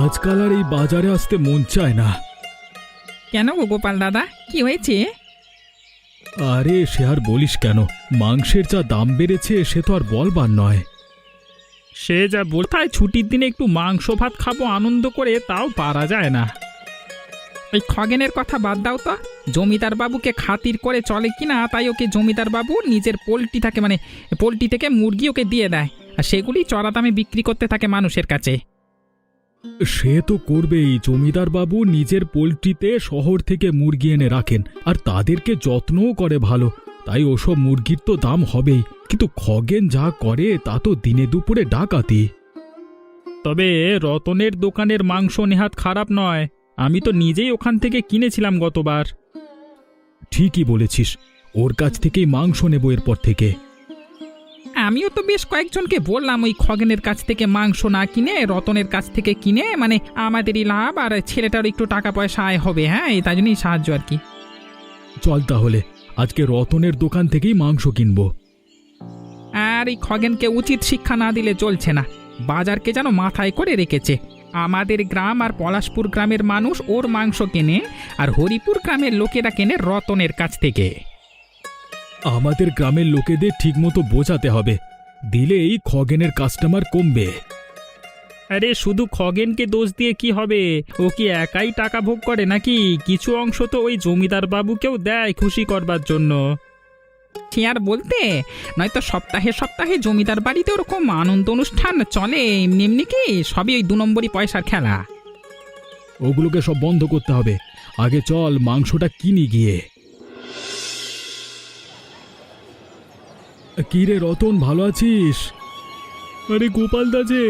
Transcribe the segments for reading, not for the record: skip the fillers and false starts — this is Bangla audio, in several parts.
আজকাল আর এই বাজারে আসতে মন চায় না। কেন গো গোপাল দাদা, কি হয়েছে? আরে সে আর বলিস কেন, মাংসের যা দাম বেড়েছে সে তো আর বলবার নয়। সে যা বলতায় ছুটির দিনে একটু মাংস ভাত খাবো আনন্দ করে, তাও পারা যায় না। ওই খগেনের কথা বাদ দাও তো। জমিদার বাবুকে খাতির করে চলে কিনা, তাই ওকে জমিদার বাবু নিজের পোলট্রি থাকে, মানে পোলট্রি থেকে মুরগি ওকে দিয়ে দেয়, আর সেগুলি চড়া দামে বিক্রি করতে থাকে মানুষের কাছে। সে তো করবেই, জমিদার বাবু নিজের পোলট্রিতে শহর থেকে মুরগি এনে রাখেন আর তাদেরকে যত্নও করে ভালো, তাই ওসব মুরগির তো দাম হবেই। কিন্তু খগেন যা করে তা তো দিনে দুপুরে ডাকাতি। তবে রতনের দোকানের মাংস নেহাত খারাপ নয়, আমি তো নিজেই ওখান থেকে কিনেছিলাম গতবার। ঠিকই বলেছিস, ওর কাছ থেকেই মাংস নেব এরপর থেকে। আমিও তো বেশ কয়েকজনকে বললাম ওই খগেনের কাছ থেকে মাংস না কিনে রতনের কাছ থেকে কিনে, মানে আমাদেরই লাভ আর ছেলেটার একটু টাকা পয়সা আয় হবে। হ্যাঁ, এই তাই জন্যই সাহায্য আর কি। চল তাহলে আজকে রতনের দোকান থেকেই মাংস কিনবো। আর এই খগেনকে উচিত শিক্ষা না দিলে চলছে না, বাজারকে যেন মাথায় করে রেখেছে। আমাদের গ্রাম আর পলাশপুর গ্রামের মানুষ ওর মাংস কেনে, আর হরিপুর গ্রামের লোকেরা কেনে রতনের কাছ থেকে। আমাদের গ্রামের লোকেদের ঠিকমতো বোঝাতে হবে, দিলেই খগেনের কাস্টমার কমবে। আরে শুধু খগেনকে দোষ দিয়ে কি হবে? ও কি একাই টাকা ভোগ করে নাকি? কিছু অংশ তো ওই জমিদার বাবুকেও দেয় খুশি করবার জন্য। সে আর বলতে, নয়তো সপ্তাহে সপ্তাহে জমিদার বাড়িতে ওরকম আনন্দ অনুষ্ঠান চলে, এমনি এমনি কি সবই ওই 2 নম্বরই পয়সার খেলা। ওগুলোকে সব বন্ধ করতে হবে, আগে চল মাংসটা কিনি গিয়ে। কি রে রতন, ভালো আছিস? আরে গোপাল দা যে,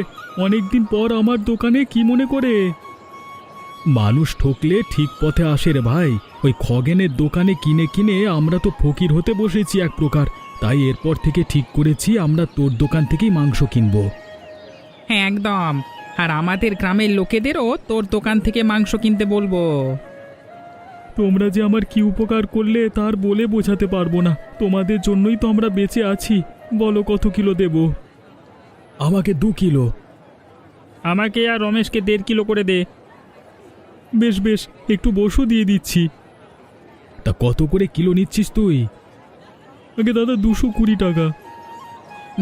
অনেকদিন পর আমার দোকানে কি মনে করে? মানুষ ঠকলে ঠিক পথে আসে রে ভাই। ওই খগেনের দোকানে কিনে কিনে আমরা তো ফকির হতে বসেছি এক প্রকার, তাই এরপর থেকে ঠিক করেছি আমরা তোর দোকান থেকেই মাংস কিনবো। হ্যাঁ একদম, আর আমাদের গ্রামের লোকেদেরও তোর দোকান থেকে মাংস কিনতে বলবো। তোমরা যে আমার কি উপকার করলে তার বলে বোঝাতে পারবো না, তোমাদের জন্যই তো আমরা বেঁচে আছি। বলো কত কিলো দেব? আমাকে 2 কিলো। আমাকে আর রমেশকে 1.5 কিলো করে দে। বেশ বেশ, একটু বসু দিয়ে দিচ্ছি। তা কত করে কিলো নিচ্ছিস তুই? আগে দাদা 220 টাকা।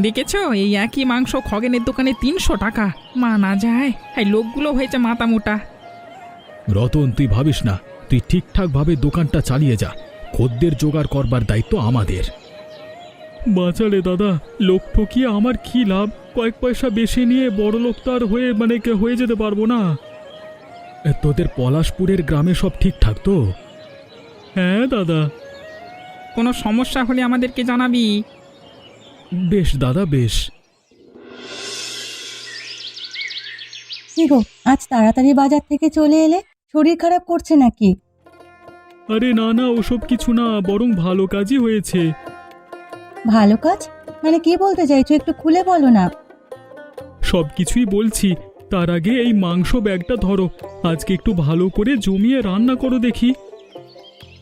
দেখেছ, এই একই মাংস খগেনের দোকানে 300 টাকা। মানা যায়, এই লোকগুলো হয়েছে মাথা মোটা। রতন তুই ভাবিস না, তুই ঠিকঠাক ভাবে দোকানটা চালিয়ে যা, খদ্দের জোগাড় করবার দায়িত্ব আমাদের। বাঁচালে দাদা, লোক ঠকিয়ে আমার কি লাভ? কয়েক পয়সা বেশি নিয়ে বড় লোক তো আর হয়ে যেতে পারবো না। তোদের পলাশপুরের গ্রামে সব ঠিকঠাক তো? হ্যাঁ দাদা। কোনো সমস্যা হলে আমাদেরকে জানাবি। বেশ দাদা, বেশ। কি গো, আজ তাড়াতাড়ি বাজার থেকে চলে এলে? শরীর খারাপ করছে নাকি? আরে না না, ওসব কিছু না, বরং ভালো কাজই হয়েছে। ভালো কাজ মানে কি বলতে চাইছো, একটু খুলে বলো না। সব কিছুই বলছি, তার আগে এই মাংস ব্যাগটা ধরো, আজকে একটু ভালো করে জমিয়ে রান্না করো দেখি।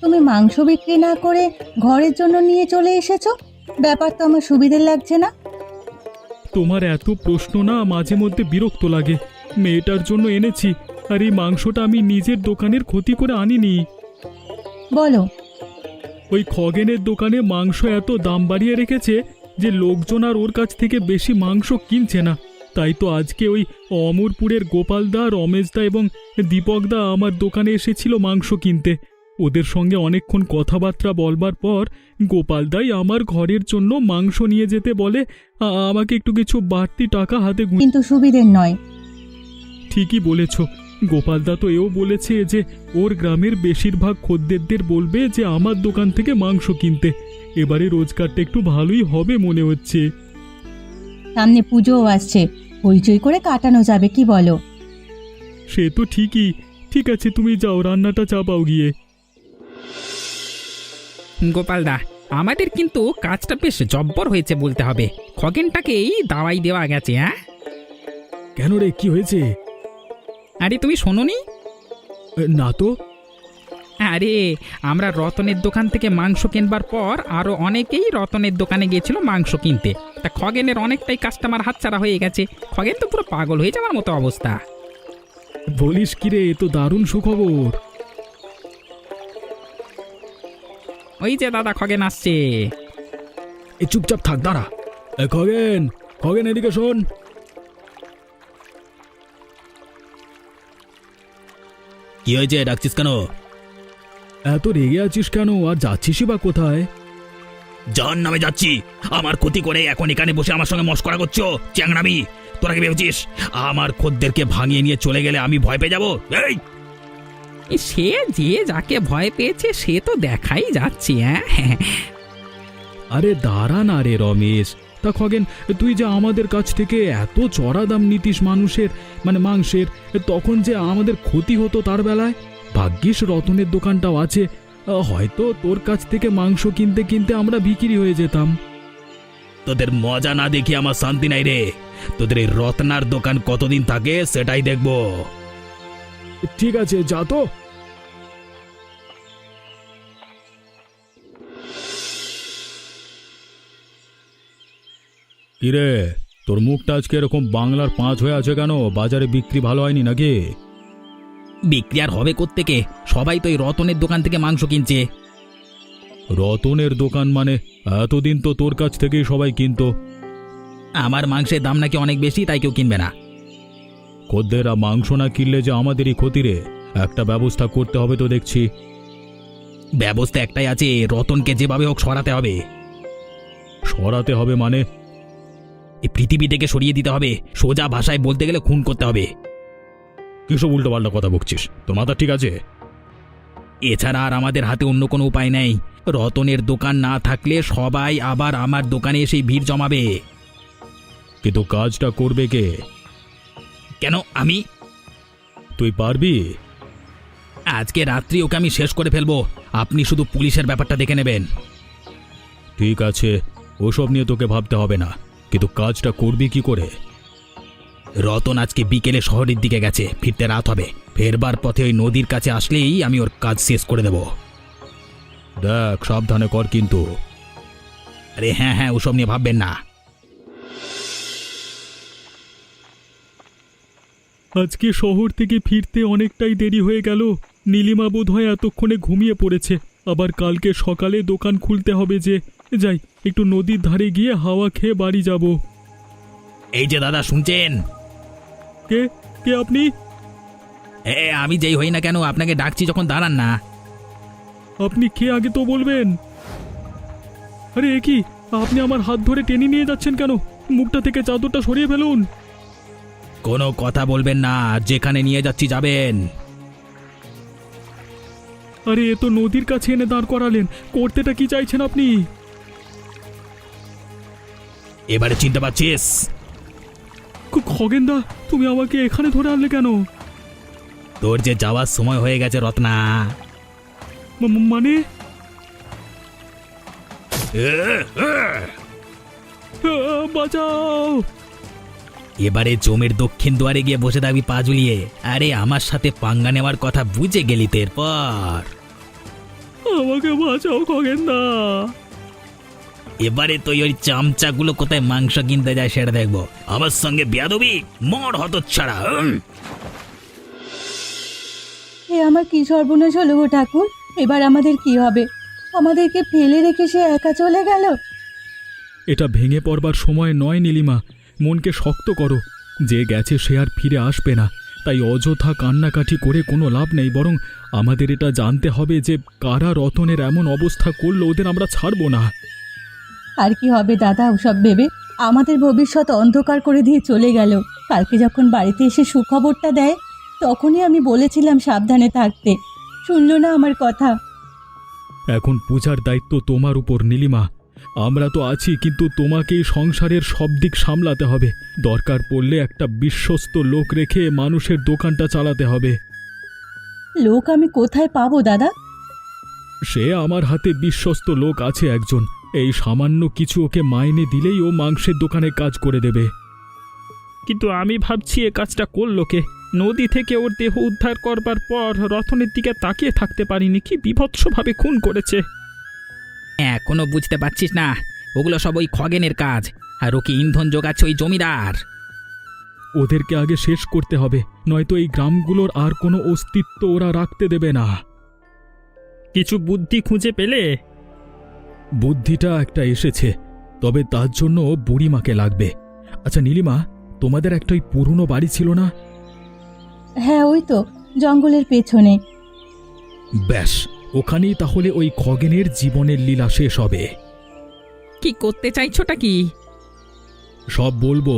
তুমি মাংস বিক্রি না করে ঘরের জন্য নিয়ে চলে এসেছো, ব্যাপার তো আমার সুবিধের লাগছে না। তোমার এত প্রশ্ন না মাঝে মধ্যে বিরক্ত লাগে। মেয়েটার জন্য এনেছি, আর এই মাংসটা আমি নিজের দোকানের ক্ষতি করে আনিনি। বলো। ওই খগেনের দোকানে মাংস এত দাম বাড়িয়ে রেখেছে যে লোকজন আর ওর কাছ থেকে বেশি মাংস কিনছে না। তাই তো আজকে ওই অমরপুরের গোপালদা, রমেশদা এবং দীপকদা আমার দোকানে এসেছিল মাংস কিনতে। ওদের সঙ্গে অনেকক্ষণ কথাবার্তা বলবার পর গোপালদাই আমার ঘরের জন্য মাংস নিয়ে যেতে বলে, আমাকে একটু কিছু বাড়তি টাকা হাতে কিন্তু সুবিধের নয়। ঠিকই বলেছ, গোপালদা তো এও বলেছে যে ওর গ্রামের বেশিরভাগ খদ্দেরদের বলবে যে আমার দোকান থেকে মাংস কিনতে। এবারে রোজগারটা একটু ভালোই হবে মনে হচ্ছে। সামনে পুজোও আসছে, হইচই করে কাটানো যাবে, কি বলো? সে তো ঠিকই। ঠিক আছে, তুমি যাও, রান্নাটা চাপাও গিয়ে। গোপালদা, আমাদের কিন্তু কাজটা বেশ জব্বর হয়েছে বলতে হবে। খগেনটাকেই দাওয়াই দেওয়া গেছে। হ্যাঁ কেন রে, কি হয়েছে? আরে তুমি শোনোনি? না তো। আরে আমরা রতনের দোকান থেকে মাংস কিনবার পর আরো অনেকেই রতনের দোকানে গিয়েছিল মাংস কিনতে, তা খগেনের অনেকটাই কাস্টমার হাতছাড়া হয়ে গেছে। খগেন তো পুরো পাগল হয়ে যাওয়ার মতো অবস্থা। বলিস কি রে, এ তো দারুণ সুখবর। ওই যে দাদা খগেন আসছে। এ চুপচাপ থাক, দাঁড়া। এ খগেন, খগেন এদিকে শোন। কি হয়েছে, ডাকছিস কেন? এত রেগে আছিস কেন, আর যাচ্ছিসই বা কোথায়? জান নামে যাচ্ছি। আমার ক্ষতি করে এখন এখানে বসে আমার সঙ্গে মস্করা করছো? চ্যাংড়ামি! তোরা কি ভেবেছিস আমার খদ্দেরকে ভাঙিয়ে নিয়ে চলে গেলে আমি ভয় পেয়ে যাবো? এই সে যে যাকে ভয় পেয়েছে সে তো দেখাই যাচ্ছে। হ্যাঁ, আরে দাঁড়া না রে রমেশ। তা খগেন, তুই যে আমাদের কাছ থেকে এত চড়া দাম নিতিস মানুষের, মানে মাংসের, তখন যে আমাদের ক্ষতি হতো তার বেলায়। ভাগ্যিস রতনের দোকানটাও আছে, হয়তো তোর কাছ থেকে মাংস কিনতে কিনতে আমরা বিক্রি হয়ে যেতাম। তোদের মজা না দেখি আমার শান্তি নাই রে। তোদের এই রত্নার দোকান কতদিন থাকে সেটাই দেখবো। ঠিক আছে, যা তো। কিরে, তোর মুখটা আজকে এরকম বাংলার 5 হয়ে আছে কেন? বাজারে বিক্রি ভালো হয়নি নাকি? বিক্রি আর হবে কোত্থেকে? সবাই তো এই রতনের দোকান থেকে মাংস কিনছে। রতনের দোকান মানে? এতদিন তো তোর কাছ থেকেই সবাই কিনতো। আমার মাংসের দাম নাকি অনেক বেশি, তাই কেউ কিনবে না। খদ্দেররা মাংস না কিনলে যে আমাদেরই ক্ষতি রে। একটা ব্যবস্থা করতে হবে তো দেখছি। ব্যবস্থা একটাই আছে, রতনকে যেভাবে হোক সরাতে হবে। সরাতে হবে মানে? এই পৃথিবী থেকে সরিয়ে দিতে হবে। সোজা ভাষায় বলতে গেলে খুন করতে হবে। কিসব উল্টো পাল্টা কথা বকছিস? তোর মাথা ঠিক আছে? এছাড়া আর আমাদের হাতে অন্য কোনো উপায় নেই। রতনের দোকান না থাকলে সবাই আবার আমার দোকানে এসে ভিড় জমাবে। কিন্তু কাজটা করবে কে? কেন আমি? তুই পারবি? আজকে রাত্রি ওকে আমি শেষ করে ফেলবো। আপনি শুধু পুলিশের ব্যাপারটা দেখে নেবেন। ঠিক আছে, ওসব নিয়ে তোকে ভাবতে হবে না, কিন্তু কাজটা করবি কি করে? রতন আজকে বিকেলে শহরের দিকে গেছে, ফিরতে রাত হবে। ফেরবার পথে ওই নদীর কাছে আসলেই আমি ওর কাজ শেষ করে দেব। দেখ, সাবধানে কর কিন্তু। আরে হ্যাঁ হ্যাঁ, ওসব নিয়ে ভাববেন না। আজকে শহর থেকে ফিরতে অনেকটাই দেরি হয়ে গেল। নীলিমা বোধহয় এতক্ষণে ঘুমিয়ে পড়েছে। আবার কালকে সকালে দোকান খুলতে হবে যে। যাই, একটু নদীর ধারে গিয়ে হাওয়া খেয়ে বাড়ি যাব। এই যে দাদা, শুনছেন? কে কে আপনি? আমি যেই হই না কেন, আপনাকে ডাকছি যখন, দাঁড়ান না। আপনি কে আগে তো বলবেন। আরে এ কি, আপনি আমার হাত ধরে টেনে নিয়ে যাচ্ছেন কেন? মুখটা থেকে চাদরটা সরিয়ে ফেলুন। কোনো কথা বলবেন না, যেখানে নিয়ে যাচ্ছি যাবেন। আরে এ তো নদীর কাছে এনে দাঁড় করালেন, করতেটা কি চাইছেন আপনি? এবারে চিনতে পারছিস? খগেনদা, তুমি আমাকে এখানে ধরে আনলে কেন? তোর যে যাওয়ার সময় হয়ে গেছে রত্না। মানে? বাঁচাও! এবারে জমির দক্ষিণ দুয়ারে গিয়ে বসে থাকবি পা ঝুলিয়ে। আরে আমার সাথে পাঙ্গা নেওয়ার কথা বুঝে গেলি তো এরপর। আমাকে বাঁচাও খগেনদা। এবারে তুই ওই চামচাগুলো কোথায় মাংস কিনতে যায় সেটা দেখবো। আমার সঙ্গে বেয়াদবি, মর হতচ্ছাড়া। এ আমার কি সর্বনাশ হলো গো ঠাকুর! এবার আমাদের কি হবে? আমাদেরকে ফেলে রেখে সে একা চলে গেল। এটা ভেঙে পড়বার সময় নয় নীলিমা, মনকে শক্ত করো। যে গেছে সে আর ফিরে আসবে না, তাই অযথা কান্নাকাটি করে কোনো লাভ নেই। বরং আমাদের এটা জানতে হবে যে কারা রতনের এমন অবস্থা করলো, ওদের আমরা ছাড়বো না। আর কি হবে দাদা ওসব ভেবে? আমাদের ভবিষ্যৎ অন্ধকার করে দিয়ে চলে গেল। কালকে যখন বাড়িতে এসে সুখবরটা দেয়, তখনই আমি বলেছিলাম সাবধানে থাকতে। শুনলো না আমার কথা। এখন পূজার দায়িত্ব তোমার উপর নীলিমা। আমরা তো আছি, কিন্তু তোমাকেই সংসারের সব দিক সামলাতে হবে। দরকার পড়লে একটা বিশ্বস্ত লোক রেখে মানুষের দোকানটা চালাতে হবে। লোক আমি কোথায় পাবো দাদা? সে আমার হাতে বিশ্বস্ত লোক আছে একজন। এই সামান্য কিছু ওকে মাইনে দিলেই ও মাংসের দোকানে কাজ করে দেবে। কিন্তু আমি ভাবছি এ কাজটা করলো কে? নদী থেকে ওর দেহ উদ্ধার করবার পর রতনের দিকে তাকিয়ে থাকতে পারিনি, কি বিভৎসভাবে খুন করেছে। এখনো বুঝতে পারছিস না? ওগুলো সব ওই খগেনের কাজ, আর ওকে ইন্ধন যোগাচ্ছে ওই জমিদার। ওদেরকে আগে শেষ করতে হবে, নয়তো এই গ্রামগুলোর আর কোনো অস্তিত্ব ওরা রাখতে দেবে না। কিছু বুদ্ধি খুঁজে পেলে? বুদ্ধিটা একটা এসেছে, তবে তার জন্য বুড়িমাকে লাগবে। আচ্ছা নীলিমা, তোমাদের একটা ওই পুরনো বাড়ি ছিল না? হ্যাঁ, ওই তো জঙ্গলের পেছনে। ব্যাস, ওখানেই তাহলে ওই খগেনের জীবনের লীলা শেষ হবে। কি করতে চাইছোটা কি? সব বলবো,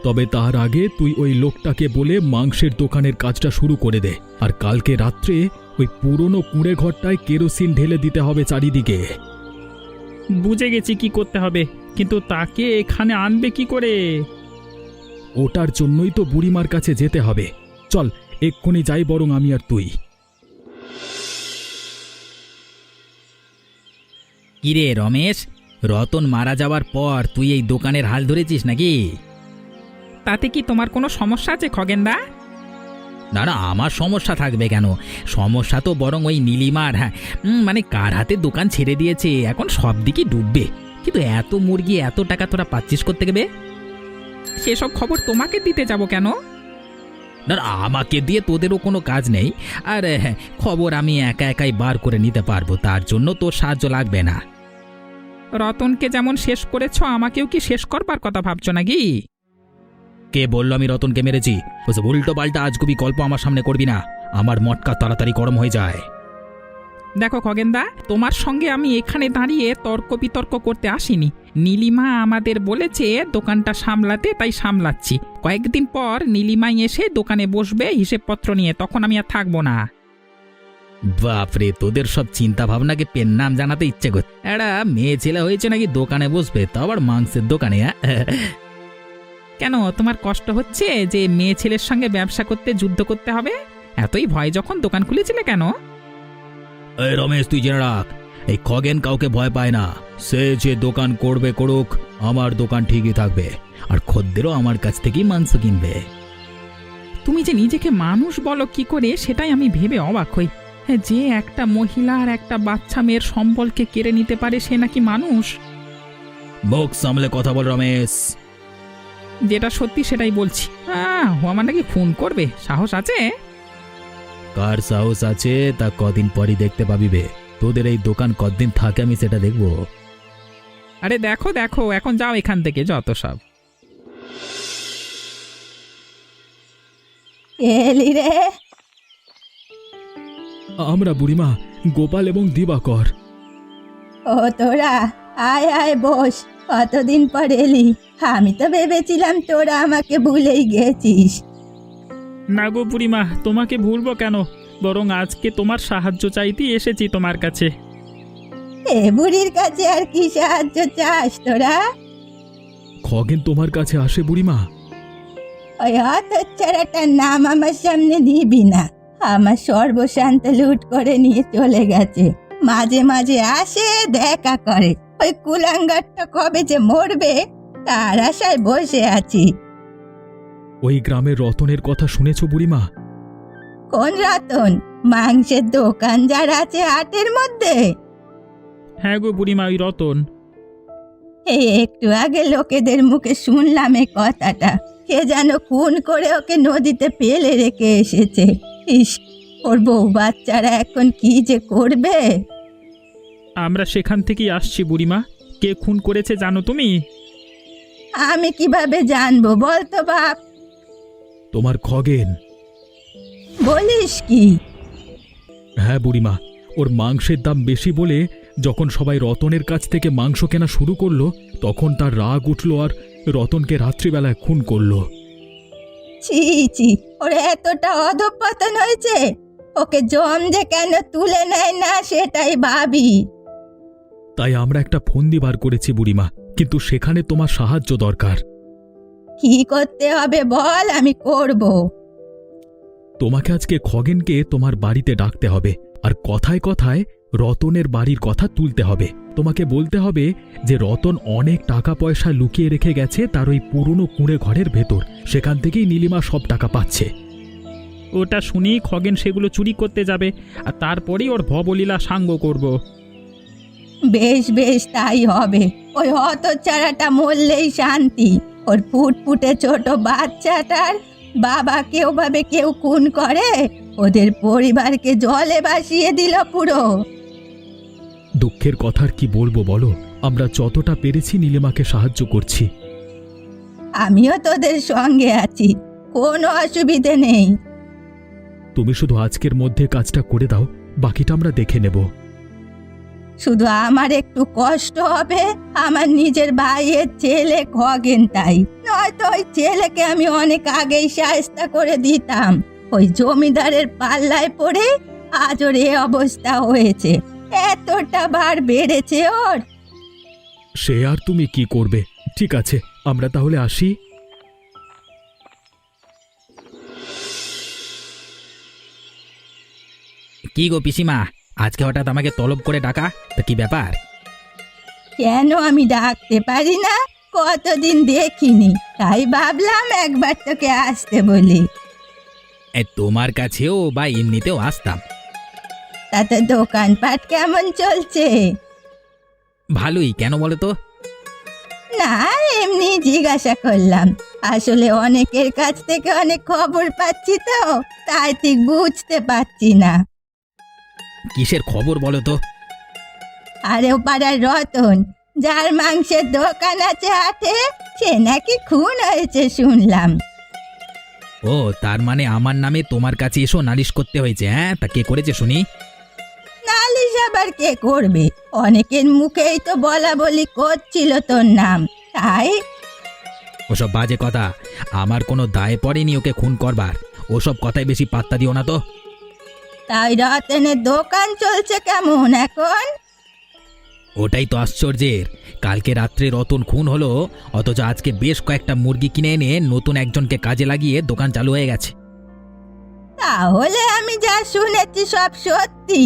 তবে তার আগে তুই ওই লোকটাকে বলে মাংসের দোকানের কাজটা শুরু করে দে। আর কালকে রাত্রে ওই পুরনো কুঁড়ে ঘরটায় কেরোসিন ঢেলে দিতে হবে চারিদিকে। বুঝে গেছি কি করতে হবে, কিন্তু তাকে এখানে আনবে কি করে? ওটার জন্যই তো বুড়িমার কাছে যেতে হবে। চল এক্ষুনি যাই বরং আমি আর তুই। কিরে রমেশ, রতন মারা যাওয়ার পর তুই এই দোকানের হাল ধরেছিস নাকি? তাতে কি তোমার কোনো সমস্যা আছে খগেনদা? না না, আমার সমস্যা থাকবে কেন? সমস্যা তো বরং ওই নীলিমার। হ্যাঁ, মানে কার হাতে দোকান ছেড়ে দিয়েছে, এখন সব দিকে ডুববে। কিন্তু এত মুরগি, এত টাকা তোরা পাচ্ছিস করতে গেবে? সেসব খবর তোমাকে দিতে যাব কেন? না না, আমাকে দিয়ে তোদেরও কোনো কাজ নেই। আর হ্যাঁ, খবর আমি একা একাই বার করে নিতে পারবো, তার জন্য তোর সাহায্য লাগবে না। রতনকে যেমন শেষ করেছ, আমাকেও কি শেষ করবার কথা ভাবছো নাকি? কে বললো আমি রতনকে মেরেছি? ওসব উল্টো পাল্টা আজগুবি গল্প আমার সামনে করবি না, আমার মটকা তাড়াতাড়ি গরম হয়ে যায়। দেখো খগেনদা, তোমার সঙ্গে আমি এখানে দাঁড়িয়ে তর্ক বিতর্ক করতে আসিনি। নীলিমা আমাদের বলেছে দোকানটা সামলাতে, তাই সামলাচ্ছি। কয়েকদিন পর নীলিমাই এসে দোকানে বসবে হিসেবপত্র নিয়ে, তখন আমি আর থাকবো না। বাপরে, তোদের সব চিন্তা ভাবনাকে পেন নাম জানাতে ইচ্ছে করছে। একটা মেয়ে ছেলে হয়েছে নাকি দোকানে বসবে, তা আবার মাংসের দোকানে? কেন, তোমার কষ্ট হচ্ছে যে মেয়ে ছেলের সঙ্গে ব্যবসা করতে যুদ্ধ করতে হবে? এতই ভয় যখন দোকান খুলেছিলে কেন? এই রমেশ, তুই জেনে রাখ, এই খগেন কাউকে ভয় পায় না। সে যে দোকান করবে করুক, আমার দোকান ঠিকই থাকবে, আর খদ্দেরও আমার কাছ থেকেই মাংস কিনবে। তুমি যে নিজেকে মানুষ বলো কি করে, সেটাই আমি ভেবে অবাক হই। হ্যাঁ, যে একটা মহিলা আর একটা বাচ্চা মেয়ের সম্বলকে কেড়ে নিতে পারে, সে নাকি মানুষ? মুখ সামলে কথা বল রমেশ। যেটা সত্যি সেটাই বলছি। ও আমার নাকি খুন করবে, সাহস আছে? কার সাহস আছে তা কদিন পরই দেখতে পাবি বে। তোদের এই দোকান কতদিন থাকে আমি সেটা দেখবো। আরে দেখো দেখো, এখন যাও এখান থেকে, যত সব। এলি রে? আমরা বুড়িমা, গোপাল এবং দিবাকর। ও তোরা, আয় আয় বস। কতদিন পর এলি? আমি তো ভেবেছিলাম তোরা আমাকে ভুলেই গেছিস। না গো বুড়িমা, তোমাকে ভুলবো কেন? বরং আজকে তোমার সাহায্য চাইতেই এসেছি তোমার কাছে। এ বুড়ির কাছে আর কি সাহায্য চাস তোরা? খগেন তোমার কাছে আসে বুড়িমা? ওই হতচ্ছাড়াটার নাম আমার সামনে নিবি না। আমার সর্বশান্ত লুট করে নিয়ে চলে গেছে। মাঝে মাঝে আসে, দেখা করে। ওই কুলাঙ্গারটা কবে যে মরবে তার আশায় বসে আছি। ওই গ্রামের রতনের কথা শুনেছো বুড়িমা? কোন রতন? মাংসের দোকান যার আছে হাটের মধ্যে? হ্যাঁ গো বুড়িমা, ওই রতন। এই একটু আগে লোকেদের মুখে শুনলাম এই কথাটা। কে যেন খুন করে ওকে নদীতে ফেলে রেখে এসেছে। ইস, ওর বউ বাচ্চারা এখন কি যে করবে। আমরা সেখান থেকেই আসছি বুড়িমা। কে খুন করেছে জানো তুমি? আমি কিভাবে জানবো বলতো বাপ? তোমার খগেন। বলিস কি? হ্যাঁ বুড়িমা, ওর মাংসের দাম বেশি বলে যখন সবাই রতনের কাছ থেকে মাংস কেনা শুরু করলো, তখন তার রাগ উঠল আর রতনকে রাত্রিবেলায় খুন করলো। ছি ছি, ওর এতটা অধঃপতন হয়েছে? ওকে জম যে কেন তুলে নেয় না সেটাই ভাবি। তাই আমরা একটা ফন্দি বার করেছি বুড়িমা, কিন্তু সেখানে তোমার সাহায্য দরকার। কি করতে হবে বল, আমি করব। তোমাকে আজকে খগেনকে তোমার বাড়িতে ডাকতে হবে, আর কথায় কথায় রতনের বাড়ির কথা তুলতে হবে। তোমাকে বলতে হবে যে রতন অনেক টাকা পয়সা লুকিয়ে রেখে গেছে তার ওই পুরনো কুঁড়ে ঘরের ভেতর, সেখান থেকেই নীলিমা সব টাকা পাচ্ছে। ওটা শুনেই খগেন সেগুলো চুরি করতে যাবে, আর তারপরেই ওর ভবলীলা সাঙ্গ করব। বেশ বেশ, তাই হবে। ওই হতচ্ছাড়াটা মরলেই শান্তি। ওর ফুটফুটে ছোট বাচ্চাটার বাবাকে ওভাবে কেউ খুন করে? ওদের পরিবারকে জলে ভাসিয়ে দিল পুরো। দুঃখের কথা আর কি বলবো বলো, আমরা যতটা পেরেছি নীলিমাকে সাহায্য করছি। আমিও তোদের সঙ্গে আছি, কোনো অসুবিধে নেই। তুমি শুধু আজকের মধ্যে কাজটা করে দাও, বাকিটা আমরা দেখে নেব। শুধু আমার একটু কষ্ট হবে, আমার নিজের ভাইয়ের ছেলে খগেন, তাই নয়তো ওই ছেলেকে আমি অনেক আগেই শায়েস্তা করে দিতাম। ওই জমিদারের পাল্লায় পড়ে আজ ওর এ অবস্থা হয়েছে। এতটা বার বেড়েছে ওর। সে আর তুমি কি করবে? ঠিক আছে, আমরা তাহলে আসি। কি গো পিসিমা, আজকে হঠাৎ আমাকে তলব করে ডাকা, তা কি ব্যাপার? কেন আমি ডাকতে পারি না? কতদিন দেখিনি, তাই ভাবলাম একবার তোকে আসতে বলি। তোমার কাছেও বা এমনিতেও আসতাম। তাতে দোকানপাট কেমন চলছে? ভালোই, কেন বলো তো? না, এমনি জিজ্ঞাসা করলাম। আসলে অনেকের কাছ থেকে অনেক খবর পাচ্ছি তো, তাই ঠিক বুঝতে পারছি না। কিসের খবর বলো তো? আরে ও পাড়ার রতন, যার মাংসের দোকান আছে হাটে, সে নাকি খুন হয়েছে শুনলাম। ও, তার মানে আমার নামে তোমার কাছে এসো নালিশ করতে হয়েছে? হ্যাঁ, তা কে করেছে শুনি? নালিশ আবার কে করবে? অনেকের মুখেই তো বলা বলি করছিল তোর নাম, তাই। ওসব বাজে কথা, আমার কোনো দায় পড়েনি ওকে খুন করবার। ওসব কথায় বেশি পাত্তা দিও না তো। তাই রতনের দোকান চলছে কেমন এখন? ওটাই তো আশ্চর্যের, কালকে রাত্রে রতন খুন হলো, অথচ আজকে বেশ কয়েকটা মুরগি কিনে এনে নতুন একজনকে কাজে লাগিয়ে দোকান চালু হয়ে গেছে। তাহলে আমি যা শুনেছি সব সত্যি?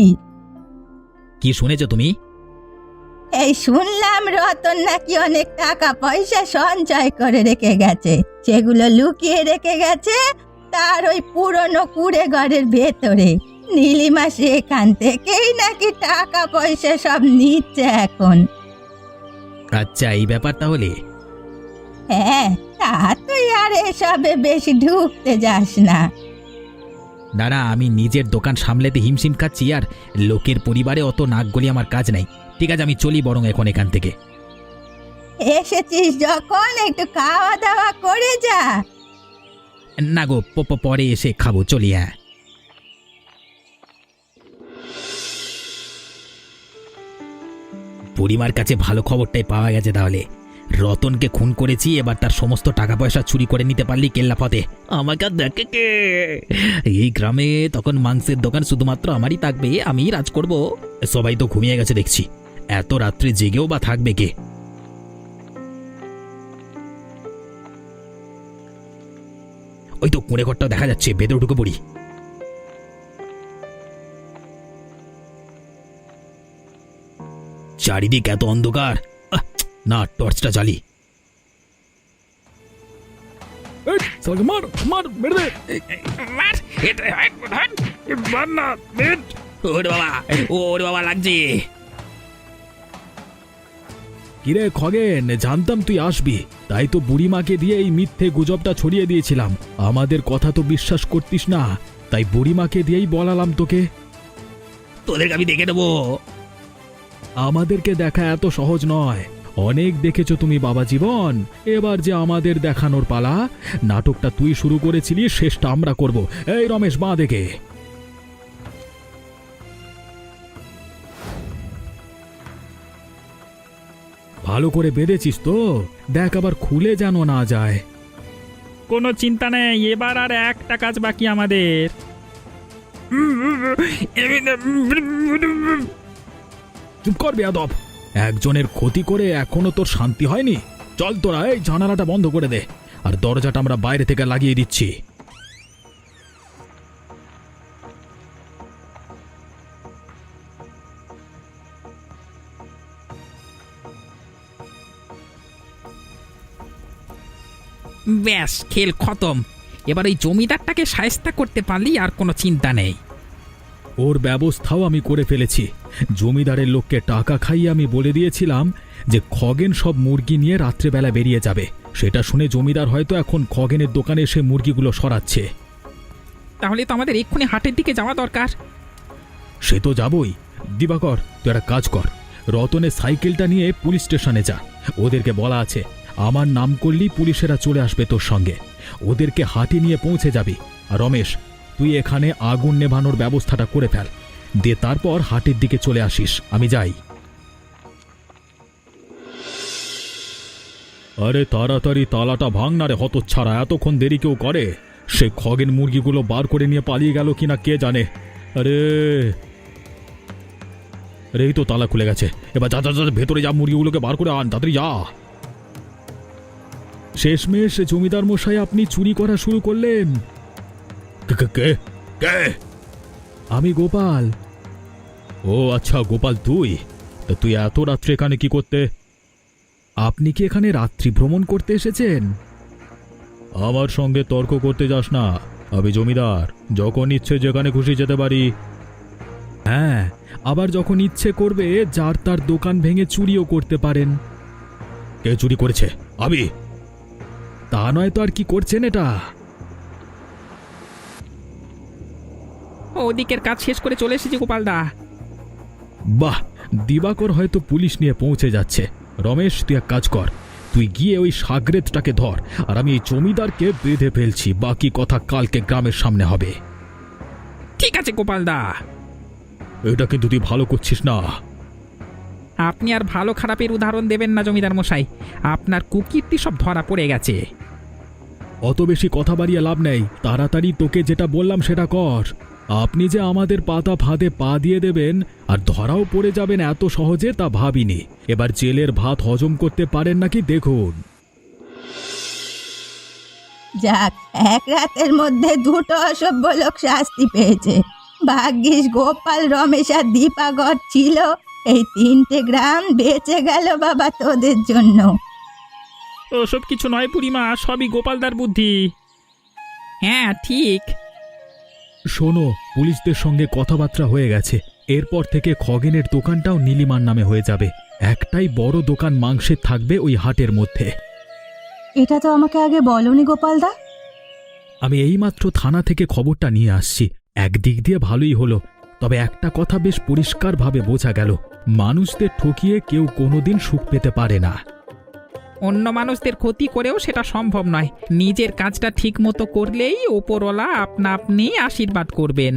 কি শুনেছো তুমি? এই শুনলাম রতন নাকি অনেক টাকা পয়সা সঞ্চয় করে রেখে গেছে, সেগুলো লুকিয়ে রেখে গেছে তার ওই পুরনো কুড়ে ঘরের ভেতরে। নীলিমা সেখান থেকেই নাকি টাকা পয়সা সব নিচ্ছে এখন। আচ্ছা, এই ব্যাপার তাহলে। হ্যাঁ, তা তুই আর এসবে বেশি ঢুকতে যাস না। না না, আমি নিজের দোকান সামলাতে হিমশিম খাচ্ছি, আর লোকের পরিবারে অত নাক গলি আমার কাজ নাই। ঠিক আছে, আমি চলি বরং এখন এখান থেকে। এসেছিস যখন একটু খাওয়া দাওয়া করে যা। না গো, পরে এসে খাবো, চলি। হ্যাঁ, বুড়িমার কাছে ভালো খবরটাই পাওয়া গেছে তাহলে। রতনকে খুন করেছি, এবার তার সমস্ত টাকা পয়সা চুরি করে নিতে পারলি কেল্লা ফতে। আমাকে আর দেখে কে? এই গ্রামে তখন মাংসের দোকান শুধুমাত্র আমারই থাকবে, আমিই রাজ করব। সবাই তো ঘুমিয়ে গেছে দেখছি, এত রাত্রে জেগেও বা থাকবে কে? ওই তো কুঁড়ে ঘরটা দেখা যাচ্ছে, ভেতরে ঢুকে পড়ি। চারিদিক এত অন্ধকার, না টর্চটা জ্বালি। মার মার, মেরে দে। ওরে বাবা, লাগছে। কিরে খগেন, জানতাম তুই আসবি, তাই তো বুড়িমাকে দিয়ে এই মিথ্যে গুজবটা ছড়িয়ে দিয়েছিলাম। আমাদের কথা তো বিশ্বাস করতিস না, তাই বুড়িমাকে দিয়েই বলালাম তোকে। তোদেরকে আমি দেখে নেবো। আমাদেরকে দেখা এত সহজ নয়, অনেক দেখেছো তুমি বাবা জীবন। এবার যে আমাদের দেখানোর পালা। নাটকটা তুই শুরু করেছিলি, শেষটা আমরা করব। এই রমেশ, বাঁ দেখে। ভালো করে বেঁধেছিস তো? দেখ আবার খুলে যেন না যায়। কোনো চিন্তা নেই, এবার আর একটা কাজ বাকি আমাদের। চুপ কর বেয়াদব, একজনের ক্ষতি করে এখনো তোর শান্তি হয়নি? চল তোরা এই জানালাটা বন্ধ করে দে, আর দরজাটা আমরা বাইরে থেকে লাগিয়ে দিচ্ছি। ব্যাস, খেল খতম। এবার ওই জমিদারটাকে শায়েস্তা করতে পারলি আর কোনো চিন্তা নেই। ওর ব্যবস্থাও আমি করে ফেলেছি। জমিদারের লোককে টাকা খাইয়ে আমি বলে দিয়েছিলাম যে খগেন সব মুরগি নিয়ে রাত্রেবেলা বেরিয়ে যাবে, সেটা শুনে জমিদার হয়তো এখন খগেনের দোকানে এসে মুরগিগুলো সরাচ্ছে। তাহলে তো আমাদের এক্ষুনি হাটের দিকে যাওয়া দরকার। সে তো যাবই। দিবাকর, তুই একটা কাজ কর, রতনের সাইকেলটা নিয়ে পুলিশ স্টেশনে যা। ওদেরকে বলা আছে আমার নাম করলেই পুলিশেরা চলে আসবে তোর সঙ্গে। ওদেরকে হাটে নিয়ে পৌঁছে যাবি। আর রমেশ, তুই এখানে আগুন নেভানোর ব্যবস্থাটা করে ফেল, দিয়ে তারপর হাটের দিকে চলে আসিস। আমি যাই। আরে তাড়াতাড়ি তালাটা ভাঙ না রে হতচ্ছাড়া, এতক্ষণ দেরি কেউ করে? সে খগেন মুরগিগুলো বার করে নিয়ে পালিয়ে গেল কিনা কে জানে। আরে আরে এই তো তালা খুলে গেছে। এবার যা যা যা, ভেতরে যা, মুরগিগুলোকে বার করে আন, তাড়াতাড়ি যা। শেষমেশ জমিদার মশাই, আপনি চুরি করা শুরু করলেন? কে কে? আমি গোপাল। ও আচ্ছা গোপাল, তুই তা তুই এত রাত্রে এখানে কি করতে? আপনি কি এখানে রাত্রি ভ্রমণ করতে এসেছেন? আমার সঙ্গে তর্ক করতে যাস না, আমি জমিদার, যখন ইচ্ছে যেখানে খুশি যেতে পারি। হ্যাঁ, আবার যখন ইচ্ছে করবে যার তার দোকান ভেঙে চুরিও করতে পারেন। কে চুরি করেছে? আমি। তা নয় তো আর কি করছেন এটা? ওদিকের কাজ শেষ করে চলে এসেছি গোপালদা। বাহ, দিবাকর হয়তো পুলিশ নিয়ে পৌঁছে যাচ্ছে। রমেশ, তুই এক কাজ কর, তুই গিয়ে ওই সাগরেদটাকে ধর, আর আমি এই জমিদারকে বেঁধে ফেলছি। বাকি কথা কালকে গ্রামের সামনে হবে। ঠিক আছে গোপালদা। এটা কিন্তু তুই ভালো করছিস না। আপনি আর ভালো খারাপের উদাহরণ দেবেন না জমিদার মশাই, আপনার কুকীর্তি সব ধরা পড়ে গেছে। অত বেশি কথা বাড়িয়ে লাভ নেই, তাড়াতাড়ি তোকে যেটা বললাম সেটা কর। আপনি যে আমাদের পাতা ফাঁদে পা দিয়ে দেবেন আর ধরাও পড়ে যাবেন এত সহজে, তা ভাবিনি। এবার জেলের ভাত হজম করতে পারেন নাকি দেখুন। যাক, এক রাতের মধ্যে দুটো অসভ্য লোক শাস্তি পেয়েছে। ভাগ্যিস গোপাল, রমেশ আর দীপাকর ছিল, এই 3টে গ্রাম বেঁচে গেল বাবা তোদের জন্য। ওসব কিছু নয় বুড়িমা, সবই গোপালদার বুদ্ধি। হ্যাঁ ঠিক। শোনো, পুলিশদের সঙ্গে কথাবার্তা হয়ে গেছে। এরপর থেকে খগেনের দোকানটাও নীলিমার নামে হয়ে যাবে। একটাই বড় দোকান মাংসের থাকবে ওই হাটের মধ্যে। এটা তো আমাকে আগে বলনি গোপালদা। আমি এইমাত্র থানা থেকে খবরটা নিয়ে আসছি। একদিক দিয়ে ভালোই হলো, তবে একটা কথা বেশ পরিষ্কারভাবে বোঝা গেল, মানুষদের ঠকিয়ে কেউ কোনোদিন সুখ পেতে পারে না। অন্য মানুষদের ক্ষতি করেও সেটা সম্ভব নয়। নিজের কাজটা ঠিক মতো করলেই ওপরওয়ালা আপনা আপনি আশীর্বাদ করবেন।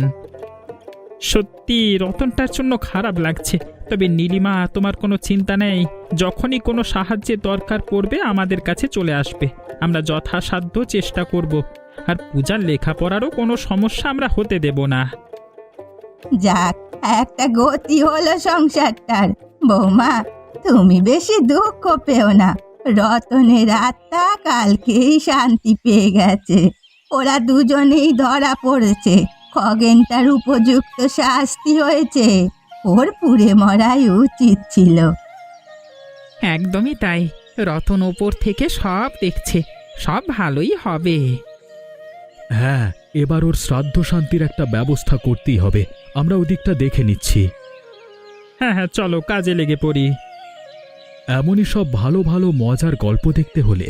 সত্যি রতনটার জন্য খারাপ লাগছে, তবে নীলিমা, তোমার কোনো চিন্তা নেই। যখনই কোনো সাহায্যের দরকার পড়বে আমাদের কাছে চলে আসবে। আমরা যথাসাধ্য চেষ্টা করব, আর পূজার লেখাপড়ারও কোনো সমস্যা আমরা হতে দেব না। যাক, একটা গতি হলো সংসারটার। বৌমা, তুমি বেশি দুঃখ পেও না, রতনের আত্মা কালকেই শান্তি পেয়ে গেছে। ওরা দুজনেই ধরা পড়েছে, খগেনটার উপযুক্ত শাস্তি হয়েছে। ওর পুড়ে মরাই উচিত ছিল। একদমই তাই, রতন ওপর থেকে সব দেখছে, সব ভালোই হবে। হ্যাঁ, এবার ওর শ্রাদ্ধ শান্তির একটা ব্যবস্থা করতেই হবে। আমরা ওদিকটা দেখে নিচ্ছি। হ্যাঁ হ্যাঁ, চলো কাজে লেগে পড়ি। এমনই সব ভালো ভালো মজার গল্প দেখতে হলে